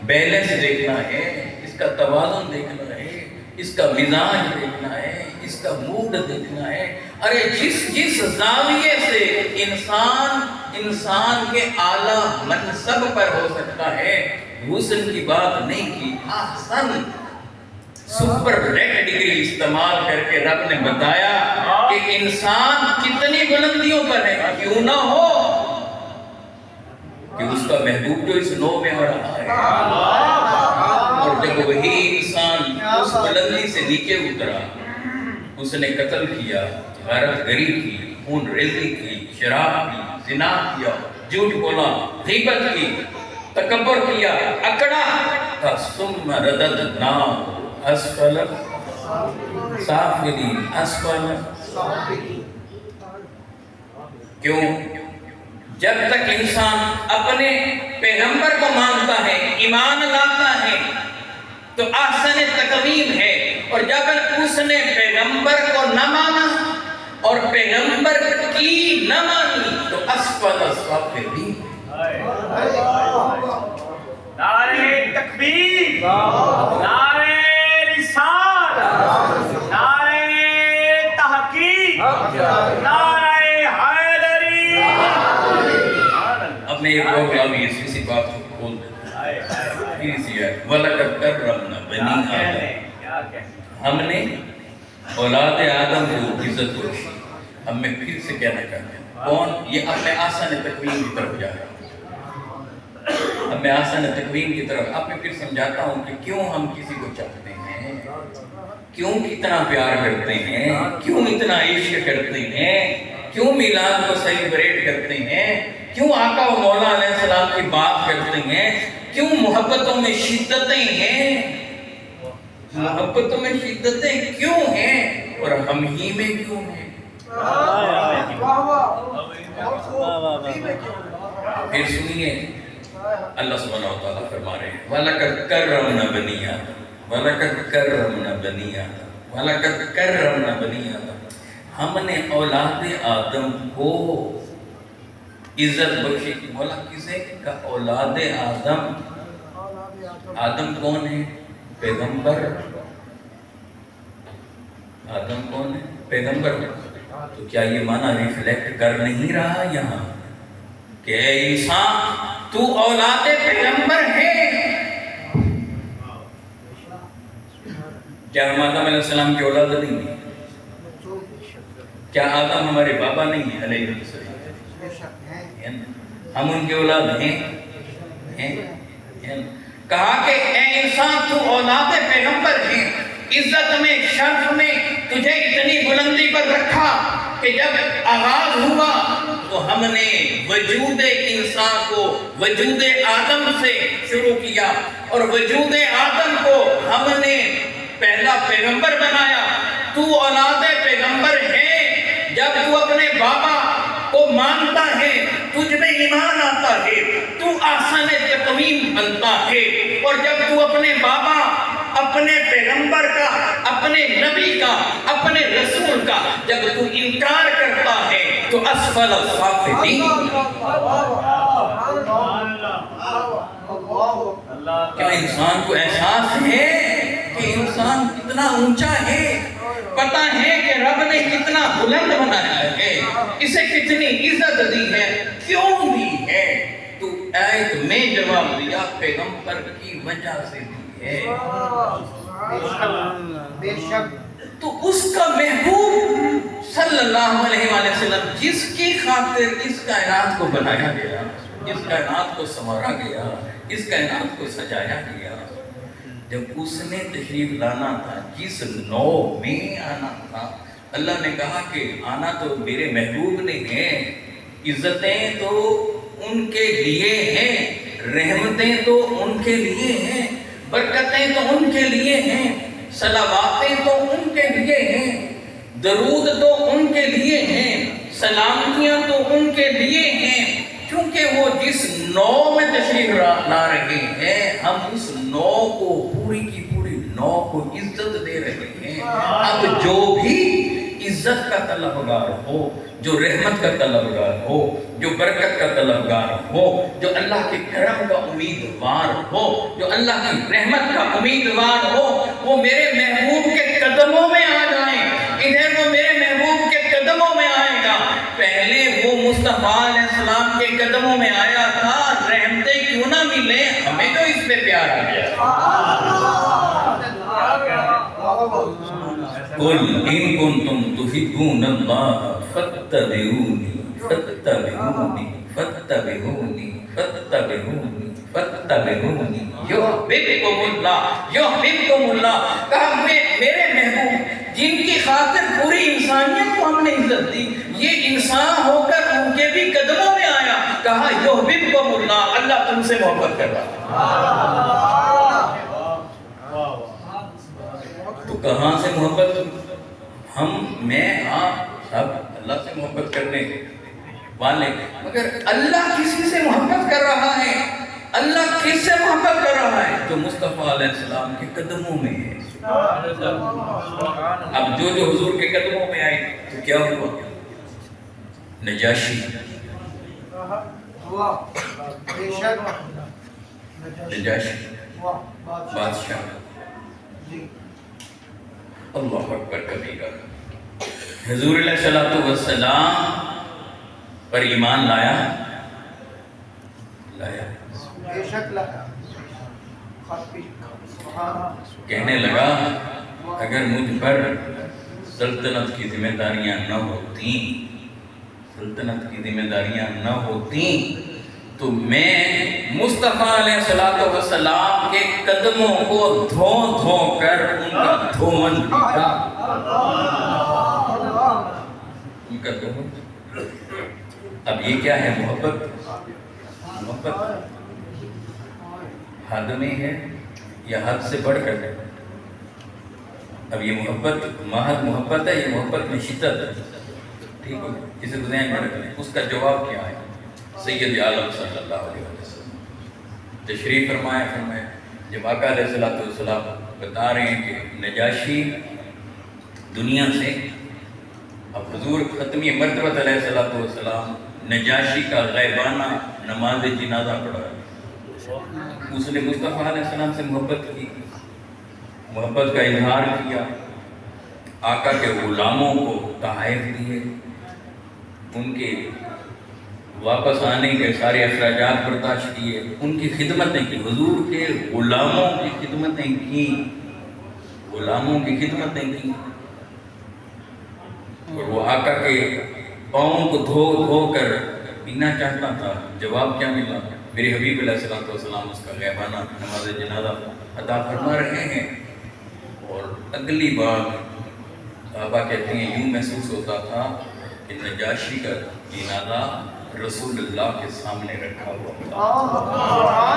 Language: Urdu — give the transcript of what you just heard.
بیلنس دیکھنا ہے، اس کا توازن دیکھنا ہے، اس کا مزاج دیکھنا ہے، اس کا موڈ دیکھنا ہے۔ ارے جس زاویے سے انسان کے اعلیٰ منصب پر ہو سکتا ہے، حسن کی بات نہیں کی، احسن سپر لیٹ ڈگری استعمال کر کے رب نے بتایا کہ انسان کتنی بلندیوں پر ہے، کیوں نہ ہو کہ اس کا محبوب جو اس نو میں ہو رہا ہے، اور جب وہی انسان اس بلندی سے نیچے اترا، اس نے قتل کیا، غارت گری کی، خون ریزی کی، شراب کی، زنا کیا، جھوٹ بولا، غیبت کی، تکبر کیا، اکڑا تھا، ثم رددناہ اسفل سافلین، اسفل کیوں؟ جب تک انسان اپنے پیغمبر کو مانتا ہے، ایمان لاتا ہے تو احسن تقویم ہے، اور جب اس نے پیغمبر کو نہ مانا اور پیغمبر کی نہ مانی تو اسفل سافلین۔ نعرہ تکبیر، نعرہ رسالت، نعرہ تحقیق، نعرہ حیدری۔ اب میں ایک اور کلامی اسی بات کو کھول دیتا ہوں، وَلَقَدْ كَرَّمْنَا بَنِي آدم، ہم نے اولاد آدم کو عزت بخشی۔ اب میں پھر سے کہنا چاہتا ہوں، کون یہ اپنے آسان تکوین کی طرف جا رہا ہے، اب میں آسان تکوین کی طرف اب میں پھر سمجھاتا ہوں کہ کیوں ہم کسی کو چاہتے ہیں، کیوں کتنا پیار کرتے ہیں، کیوں اتنا عشق کرتے ہیں، کیوں میلاد کو سیلیبریٹ کرتے ہیں، کیوں آقا و مولا علیہ السلام کی بات کرتے ہیں، کیوں محبتوں میں شدتیں ہیں، محبتوں میں شدتیں کیوں ہیں اور ہم ہی میں کیوں ہیں؟ پھر سنیے اللہ سبحانہ وتعالیٰ فرما رہے ہیں وَلَقَدْ كَرَّمْنَا بَنِي آدم، وَلَقَدْ كَرَّمْنَا بَنِي آدم، وَلَقَدْ كَرَّمْنَا بَنِي آدم، ہم نے اولاد آدم کو عزت بخشی۔ مولا کسے کا اولاد آدم؟ آدم کون ہے؟ پیغمبر۔ آدم کون ہے؟ پیغمبر۔ تو کیا یہ معنی ریفلیکٹ کر نہیں رہا یہاں کہ اے انسان تو اولاد پیغمبر ہے؟ کیا ہم آدم علیہ السلام کی اولاد نہیں ہیں؟ کیا آدم ہمارے بابا نہیں ہیں علیہ السلام؟ ہم ان کے اولاد ہیں؟ کہا کہ اے انسان تو اولاد پیغمبر ہے، عزت میں شرف میں تجھے اتنی بلندی پر رکھا کہ جب آغاز ہوا تو ہم نے وجود انسان کو وجود آدم سے شروع کیا، اور وجود آدم کو ہم نے پہلا پیغمبر بنایا۔ تو اولاد پیغمبر ہے، جب تو اپنے بابا کو مانتا ہے، تجھ میں ایمان آتا ہے، تو آسان تقویم بنتا ہے، اور جب تو اپنے بابا، اپنے پیغمبر کا، اپنے نبی کا، اپنے رسول کا جب تو انکار کرتا ہے تو اسفل السافلین۔ کیا انسان کو احساس ہے کہ انسان کتنا اونچا ہے؟ پتہ ہے کہ رب نے کتنا بلند بنایا ہے، اسے کتنی عزت دی ہے، کیوں دی ہے؟ تو آیت میں جواب دیا پیغمبر کی وجہ سے دی ہے۔ بے شک تو اس کا محبوب صلی اللہ علیہ وآلہ وسلم جس کی خاطر اس کائنات کو بنایا گیا، اس کائنات کو سنوارا گیا، اس کائنات کو سجایا گیا، جب اس نے تشریف لانا تھا، جس نو میں آنا تھا، اللہ نے کہا کہ آنا تو میرے محبوب نے ہے، عزتیں تو ان کے لیے ہیں، رحمتیں تو ان کے لیے ہیں، برکتیں تو ان کے لیے ہیں، صلواتیں تو ان کے لیے ہیں، درود تو ان کے لیے ہیں، سلامتیاں تو ان کے لیے ہیں، کیونکہ وہ جس نو میں تشریف لا رہے ہیں، ہم اس نو کو پوری کی پوری نو کو عزت دے رہے ہیں۔ اب جو بھی عزت عزت کا طلبگار ہو، جو رحمت کا طلبگار ہو، جو برکت کا طلبگار ہو، جو اللہ کے کرم کا امیدوار ہو، جو اللہ کی رحمت کا امیدوار ہو، وہ میرے محبوب کے قدموں میں آ جائیں۔ ادھر وہ میرے محبوب کے قدموں میں آئے گا۔ پہلے وہ مصطفیٰ علیہ السلام کے قدموں میں آیا تھا، رحمتیں کیوں نہ ملیں، ہمیں تو اس پہ پیار آ گیا۔ قل ان کنتم تحبون اللہ فاتبعونی فاتبعونی فاتبعونی فاتبعونی فاتبعونی یحببکم اللہ۔ کہا میرے محبوب جن کی خاطر پوری انسانیت کو ہم نے عزت دی، یہ انسان ہو کر ان کے بھی قدموں میں آیا، کہا یحببکم اللہ، اللہ تم سے محبت کر رہا۔ تو کہاں سے محبت؟ میں آپ سب اللہ سے محبت کرنے والے، مگر اللہ کسی سے محبت کر رہا ہے، اللہ کس سے محبت کر رہا ہے؟ جو مصطفیٰ علیہ السلام کے قدموں میں ہے۔ اب جو حضور کے قدموں میں آئے تو کیا ہوا؟ نجاشی بادشاہ، اللہ اکبر کبیرہ، حضور علیہ السلام پر ایمان لایا؟ کہنے لگا اگر مجھ پر سلطنت کی ذمہ داریاں نہ ہوتیں تو میں مصطفیٰ علیہ السلام کے قدموں کو دھو کر ان کا دھون پیتا۔ اب یہ کیا ہے؟ محبت حد میں ہے یا حد سے بڑھ کر ہے؟ اب یہ محبت محض محبت ہے، یہ محبت میں شدت ہے، ٹھیک ہے؟ کسی کو ذہن میں رکھ لیں، اس کا جواب کیا ہے؟ سید عالم صلی اللہ علیہ وسلم تشریف فرمایا، جب آقا علیہ السلام بتا رہے ہیں کہ نجاشی دنیا سے، اب حضور ختمی مرتبہ علیہ السلام نجاشی کا غیبانہ نماز جنازہ پڑھا، اس نے مصطفیٰ علیہ السلام سے محبت کی، محبت کا اظہار کیا، آقا کے غلاموں کو تحائف دیے، ان کے واپس آنے کے سارے اخراجات برداشت کیے، ان کی خدمتیں کی، حضور کے غلاموں کی خدمتیں کی، اور وہ آقا کے پاؤں کو دھو کر پینا چاہتا تھا۔ جواب کیا ملا؟ میرے حبیب علیہ السلام اس کا غیبانہ نماز جنازہ ادا فرما رہے ہیں، اور اگلی بار صحابہ کہتے ہیں یوں محسوس ہوتا تھا کہ نجاشی کا جنازہ رسول اللہ کے سامنے رکھا ہوا تھا۔